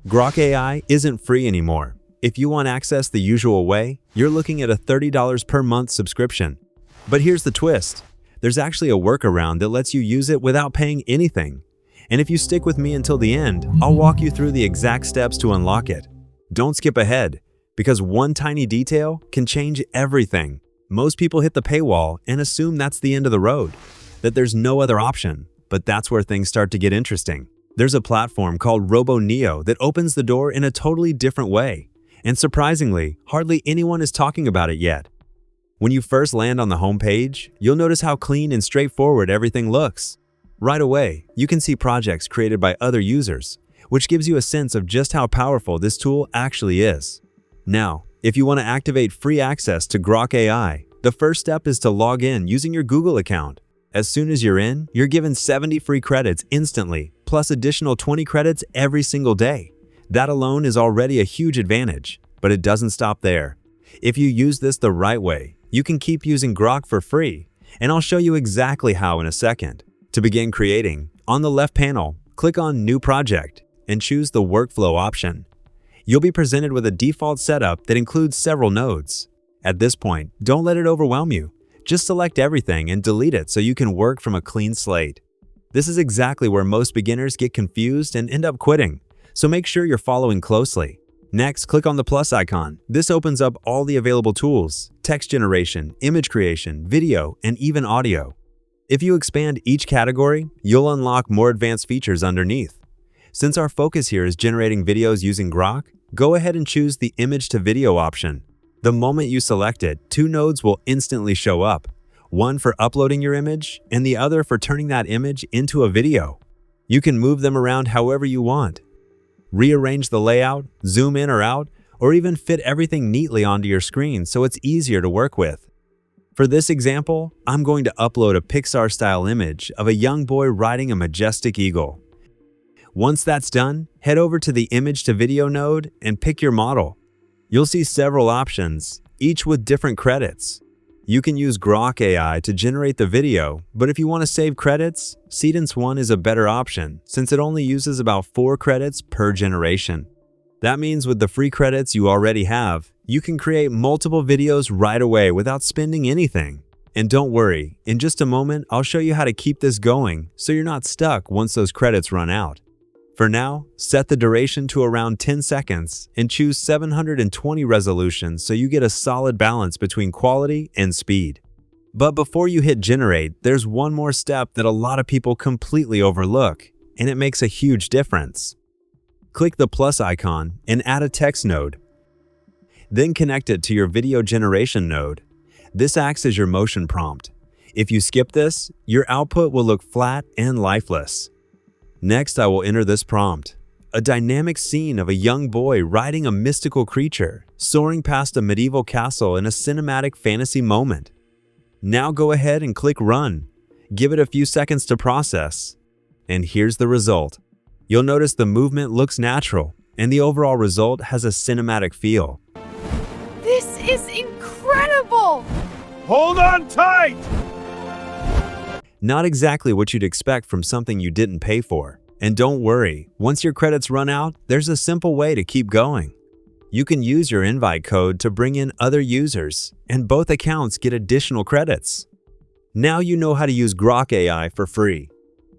Grok AI isn't free anymore. If you want access the usual way, you're looking at a $30 per month subscription. But here's the twist. There's actually a workaround that lets you use it without paying anything. And if you stick with me until the end, I'll walk you through the exact steps to unlock it. Don't skip ahead, because one tiny detail can change everything. Most people hit the paywall and assume that's the end of the road, that there's no other option. But that's where things start to get interesting. There's a platform called RoboNeo that opens the door in a totally different way. And surprisingly, hardly anyone is talking about it yet. When you first land on the homepage, you'll notice how clean and straightforward everything looks. Right away, you can see projects created by other users, which gives you a sense of just how powerful this tool actually is. Now, if you want to activate free access to Grok AI, the first step is to log in using your Google account. As soon as you're in, you're given 70 free credits instantly, plus additional 20 credits every single day. That alone is already a huge advantage, but it doesn't stop there. If you use this the right way, you can keep using Grok for free, and I'll show you exactly how in a second. To begin creating, on the left panel, click on New Project and choose the Workflow option. You'll be presented with a default setup that includes several nodes. At this point, don't let it overwhelm you. Just select everything and delete it so you can work from a clean slate. This is exactly where most beginners get confused and end up quitting, so make sure you're following closely. Next, click on the plus icon. This opens up all the available tools: text generation, image creation, video, and even audio. If you expand each category, you'll unlock more advanced features underneath. Since our focus here is generating videos using Grok, go ahead and choose the image to video option. The moment you select it, two nodes will instantly show up, one for uploading your image and the other for turning that image into a video. You can move them around however you want. Rearrange the layout, zoom in or out, or even fit everything neatly onto your screen so it's easier to work with. For this example, I'm going to upload a Pixar-style image of a young boy riding a majestic eagle. Once that's done, head over to the Image to Video node and pick your model. You'll see several options, each with different credits. You can use Grok AI to generate the video, but if you want to save credits, Seedance 1 is a better option since it only uses about 4 credits per generation. That means with the free credits you already have, you can create multiple videos right away without spending anything. And don't worry, in just a moment I'll show you how to keep this going so you're not stuck once those credits run out. For now, set the duration to around 10 seconds and choose 720 resolution so you get a solid balance between quality and speed. But before you hit generate, there's one more step that a lot of people completely overlook, and it makes a huge difference. Click the plus icon and add a text node. Then connect it to your video generation node. This acts as your motion prompt. If you skip this, your output will look flat and lifeless. Next, I will enter this prompt: a dynamic scene of a young boy riding a mystical creature, soaring past a medieval castle in a cinematic fantasy moment. Now go ahead and click Run. Give it a few seconds to process. And here's the result. You'll notice the movement looks natural, and the overall result has a cinematic feel. This is incredible! Hold on tight! Not exactly what you'd expect from something you didn't pay for. And don't worry, once your credits run out, there's a simple way to keep going. You can use your invite code to bring in other users, and both accounts get additional credits. Now you know how to use Grok AI for free.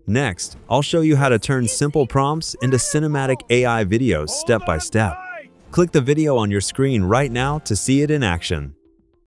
Next, I'll show you how to turn simple prompts into cinematic AI videos step by step. Click the video on your screen right now to see it in action.